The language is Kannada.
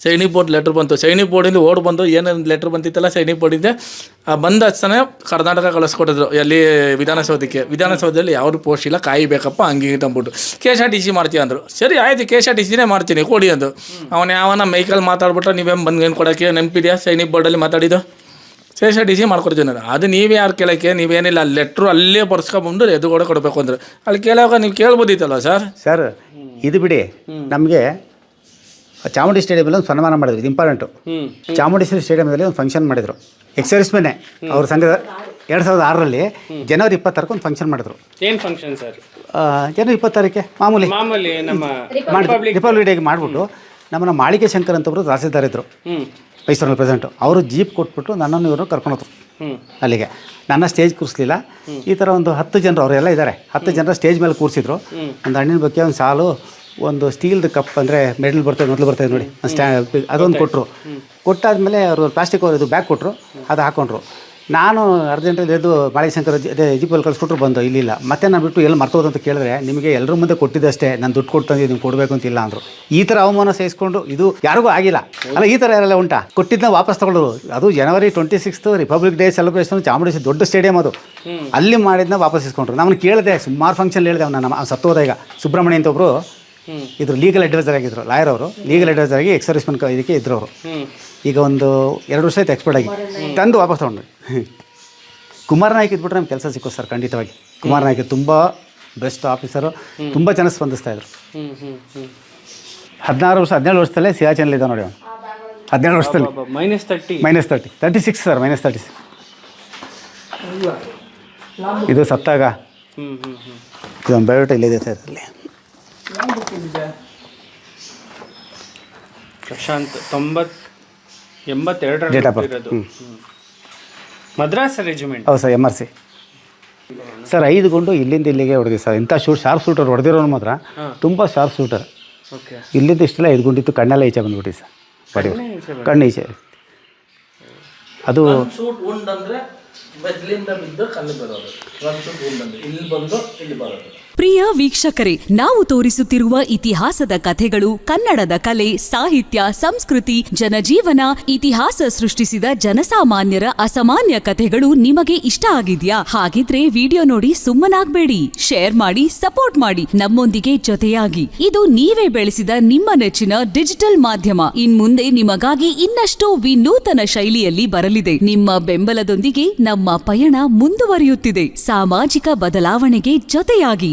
ಸೈನಿಕ್ ಬೋರ್ಡ್ ಲೆಟ್ರ್ ಬಂತು. ಸೈನಿಕ್ ಬೋರ್ಡಿಂದ ಓಡ್ ಬಂದು ಏನೇನು ಲೆಟ್ರ್ ಬಂತಿತ್ತಲ್ಲ ಸೈನಿಕ್ ಬೋರ್ಡಿಂದ ಬಂದ ಹಚ್ಚನ ಕರ್ನಾಟಕ ಕಳಿಸ್ಕೊಟ್ಟಿದ್ರು. ಎಲ್ಲಿ ವಿಧಾನಸೌಧಕ್ಕೆ. ವಿಧಾನಸೌಧದಲ್ಲಿ ಯಾವ್ದು ಪೋಸ್ಟ್ ಇಲ್ಲ, ಕಾಯಿಬೇಕಪ್ಪ ಹಂಗೆ ಅಂದ್ಬಿಟ್ಟು KSRTC ಮಾಡ್ತೀವಿ ಅಂದರು. ಸರಿ ಆಯ್ತು KSRTCನೇ ಮಾಡ್ತೀನಿ ಕೊಡಿ ಅಂದು. ಅವನು ಯಾವನ ಮೈಕಲ್ ಮಾತಾಡ್ಬಿಟ್ರೆ ನೀವೇನು ಬಂದು ಕೊಡೋಕ್ಕೆ ನೆನಪಿದೆಯಾ ಸೈನಿಕ್ ಬೋರ್ಡಲ್ಲಿ ಮಾತಾಡಿದ್ದು? KSRTC ಮಾಡ್ಕೊಡ್ತೀನಿ ನಾನು. ಅದು ನೀವೇ ಯಾರು ಕೇಳೋಕ್ಕೆ, ನೀವೇನಿಲ್ಲ ಲೆಟ್ರು ಅಲ್ಲೇ ಬರ್ಸ್ಕೊಬಂದು ಎದುರುಗಡೆ ಕೊಡಬೇಕು ಅಂದ್ರೆ ಅಲ್ಲಿ ಕೇಳುವಾಗ ನೀವು ಕೇಳ್ಬೋದಿತ್ತಲ್ಲ ಸರ್. ಇದು ಬಿಡಿ, ನಮಗೆ ಚಾಮುಂಡಿ ಸ್ಟೇಡಿಯಮಲ್ಲಿ ಒಂದು ಸನ್ಮಾನ ಮಾಡಿದ್ರು. ಇದು ಇಂಪಾರ್ಟೆಂಟು. ಚಾಮುಂಡೇಶ್ವರಿ ಸ್ಟೇಡಿಯಮಲ್ಲಿ ಒಂದು ಫಂಕ್ಷನ್ ಮಾಡಿದರು. ಎಕ್ಸರ್ವಿಸ್ಮೆನ್ನೇ ಅವ್ರ ಸಂಘದ 2006ರಲ್ಲಿ ಜನವರಿ 20ಕ್ಕೆ ಒಂದು ಫಂಕ್ಷನ್ ಮಾಡಿದ್ರು. ಏನು ಫಂಕ್ಷನ್ ಸರ್? ಜನವರಿ 20ಕ್ಕೆ ಮಾಮೂಲಿ ನಮ್ಮ ರಿಪಬ್ಲಿಕ್ ಡೇಗೆ ಮಾಡಿಬಿಟ್ಟು ನಮ್ಮನ್ನು ಮಾಳಿಕೆ ಶಂಕರ್ ಅಂತೊಬ್ಬರು ತಹಸೀಲ್ದಾರ್ ಇದ್ದರು, ಮೈಸೂರಲ್ಲಿ ಪ್ರೆಸೆಂಟು. ಅವರು ಜೀಪ್ ಕೊಟ್ಬಿಟ್ಟು ನನ್ನನ್ನು ಇವರು ಕರ್ಕೊಂಡೋದ್ರು ಅಲ್ಲಿಗೆ. ನನ್ನ ಸ್ಟೇಜ್ ಕೂರಿಸ್ಲಿಲ್ಲ. ಈ ಥರ ಒಂದು 10 ಜನರು ಅವರೆಲ್ಲ ಇದ್ದಾರೆ, 10 ಜನರ ಸ್ಟೇಜ್ ಮೇಲೆ ಕೂರಿಸಿದ್ರು. ಒಂದು ಹಣ್ಣಿನ ಬಗ್ಗೆ ಒಂದು ಸಾಲು, ಒಂದು ಸ್ಟೀಲ್ದು ಕಪ್, ಅಂದರೆ ಮೆಡಲ್ ಬರ್ತದೆ ಮೊದಲು ಬರ್ತದೆ ನೋಡಿ, ಅದೊಂದು ಕೊಟ್ಟರು. ಕೊಟ್ಟಾದಮೇಲೆ ಅವರು ಪ್ಲಾಸ್ಟಿಕ್ ಇದು ಬ್ಯಾಗ್ ಕೊಟ್ಟರು, ಅದು ಹಾಕ್ಕೊಂಡ್ರು. ನಾನು ಅರ್ಜೆಂಟಲ್ಲಿ ಎದ್ದು ಮಾಳಿಕೆ ಶಂಕರ್ ಜೀಪಲ್ಲಿ ಕಳಿಸ್ಕೊಟ್ರು, ಬಂದು ಇಲ್ಲಿಲ್ಲ. ಮತ್ತೆ ನಾನು ಬಿಟ್ಟು ಎಲ್ಲಿ ಮರ್ತೋದು ಅಂತ ಕೇಳಿದ್ರೆ, ನಿಮಗೆ ಎಲ್ಲರ ಮುಂದೆ ಕೊಟ್ಟಿದ್ದಷ್ಟೇ, ನಾನು ದುಡ್ಡು ಕೊಟ್ಟು ನೀವು ಕೊಡಬೇಕು ಅಂತಿಲ್ಲ ಅಂದರು. ಈ ಥರ ಅವಮಾನ ಸಹಿಸ್ಕೊಂಡು ಇದು ಯಾರಿಗೂ ಆಗಿಲ್ಲ ಅಲ್ಲ. ಈ ಥರ ಯಾರೆಲ್ಲ ಉಂಟಾ? ಕೊಟ್ಟಿದ್ದನ್ನ ವಾಪಸ್ ತಗೊಳ್ಳೋರು. ಅದು ಜನವರಿ 26 ರಿಪಬ್ಲಿಕ್ ಡೇ ಸೆಲೆಬ್ರೇಷನ್ ಚಾಮುಂಡೇಶ್ವರಿ ದೊಡ್ಡ ಸ್ಟೇಡಿಯಂ ಅದು, ಅಲ್ಲಿ ಮಾಡಿದ್ನ ವಾಪಸ್ ಇಸ್ಕೊಂಡ್ರು. ನಮ್ಮನ್ನು ಕೇಳಿದೆ, ಸುಮಾರು ಫಂಕ್ಷನ್ ಹೇಳಿದೆ. ನಮ್ಮ ಸತ್ತೋದ ಈಗ ಸುಬ್ರಹ್ಮಣ್ಯ ಅಂತ ಒಬ್ಬರು ಇದ್ರು, ಲೀಗಲ್ ಅಡ್ವೈಸರ್ ಆಗಿದ್ರು, ಲಾಯರ್ ಅವರು. ಲೀಗಲ್ ಅಡ್ವೈಸರ್ ಆಗಿ ಎಕ್ಸರ್ವಿಸ್ಮೆನ್ ಇದಕ್ಕೆ ಇದ್ರು ಅವರು. ಈಗ ಒಂದು 2 ವರ್ಷ ಆಯ್ತು ಎಕ್ಸ್ಪರ್ಟ್ ಆಗಿ. ತಂದು ವಾಪಸ್ ತೊಗೊಂಡ್ವಿ. ಕುಮಾರ್ ನಾಯ್ಕ ಇದ್ಬಿಟ್ರೆ ನಮ್ಗೆ ಕೆಲಸ ಸಿಕ್ಕೋದು ಸರ್, ಖಂಡಿತವಾಗಿ. ಕುಮಾರ್ ನಾಯ್ಕ ತುಂಬ ಬೆಸ್ಟ್ ಆಫೀಸರು, ತುಂಬ ಚೆನ್ನಾಗಿ ಸ್ಪಂದಿಸ್ತಾಯಿದ್ರು. 17 ವರ್ಷದಲ್ಲೇ ಸಿಯಾಚನಲ್ಲಿ ನೋಡಿ ಅವನು. 17 ವರ್ಷದಲ್ಲಿ -30 36 ಸರ್, -36. ಇದು ಸತ್ತಾಗ ಇದೊಂದು ಬಯೋಟ ಇಲ್ಲಿದೆ ಸರ್. ಅಲ್ಲಿ Prashant 82 date of birth. Madras regiment. ಹೌದು ಸರ್, MRC ಸರ್. 5 ಗುಂಡು ಇಲ್ಲಿಂದ ಇಲ್ಲಿಗೆ ಹೊಡೆದಿ ಸರ್. ಇಂಥ ಶಾರ್ಪ್ ಶೂಟರ್ ಹೊಡೆದಿರೋನು ಮಾತ್ರ ತುಂಬ ಶಾರ್ಪ್ ಶೂಟರ್. ಇಲ್ಲಿಂದ ಇಷ್ಟೆಲ್ಲ 5 ಗುಂಡಿತ್ತು, ಕಣ್ಣೆಲ್ಲ ಈಚೆ ಬಂದ್ಬಿಟ್ಟು ಸರ್. ಬಡಿ ಕಣ್ಣು ಈಚೆ. ಅದು ಶೂಟ್ ಉಂಡಂದ್ರೆ ಬದ್ಲಿಂದ ಬಿದ್ದು ಕಲ್ಲು ಬರೋದು, ಒಂದು ಶೂಟ್ ಉಂಡಂದ್ರೆ ಇಲ್ಲಿ ಬಂದು ಇಲ್ಲಿ ಬರೋದು. ಪ್ರಿಯ ವೀಕ್ಷಕರೇ, ನಾವು ತೋರಿಸುತ್ತಿರುವ ಇತಿಹಾಸದ ಕಥೆಗಳು ಕನ್ನಡದ ಕಲೆ, ಸಾಹಿತ್ಯ, ಸಂಸ್ಕೃತಿ, ಜನಜೀವನ, ಇತಿಹಾಸ ಸೃಷ್ಟಿಸಿದ ಜನಸಾಮಾನ್ಯರ ಅಸಾಮಾನ್ಯ ಕಥೆಗಳು ನಿಮಗೆ ಇಷ್ಟ ಆಗಿದ್ಯಾ? ಹಾಗಿದ್ರೆ ವಿಡಿಯೋ ನೋಡಿ ಸುಮ್ಮನಾಗ್ಬೇಡಿ, ಶೇರ್ ಮಾಡಿ, ಸಪೋರ್ಟ್ ಮಾಡಿ, ನಮ್ಮೊಂದಿಗೆ ಜೊತೆಯಾಗಿ. ಇದು ನೀವೇ ಬೆಳೆಸಿದ ನಿಮ್ಮ ನೆಚ್ಚಿನ ಡಿಜಿಟಲ್ ಮಾಧ್ಯಮ. ಇನ್ಮುಂದೆ ನಿಮಗಾಗಿ ಇನ್ನಷ್ಟು ವಿನೂತನ ಶೈಲಿಯಲ್ಲಿ ಬರಲಿದೆ. ನಿಮ್ಮ ಬೆಂಬಲದೊಂದಿಗೆ ನಮ್ಮ ಪಯಣ ಮುಂದುವರಿಯುತ್ತಿದೆ. ಸಾಮಾಜಿಕ ಬದಲಾವಣೆಗೆ ಜೊತೆಯಾಗಿ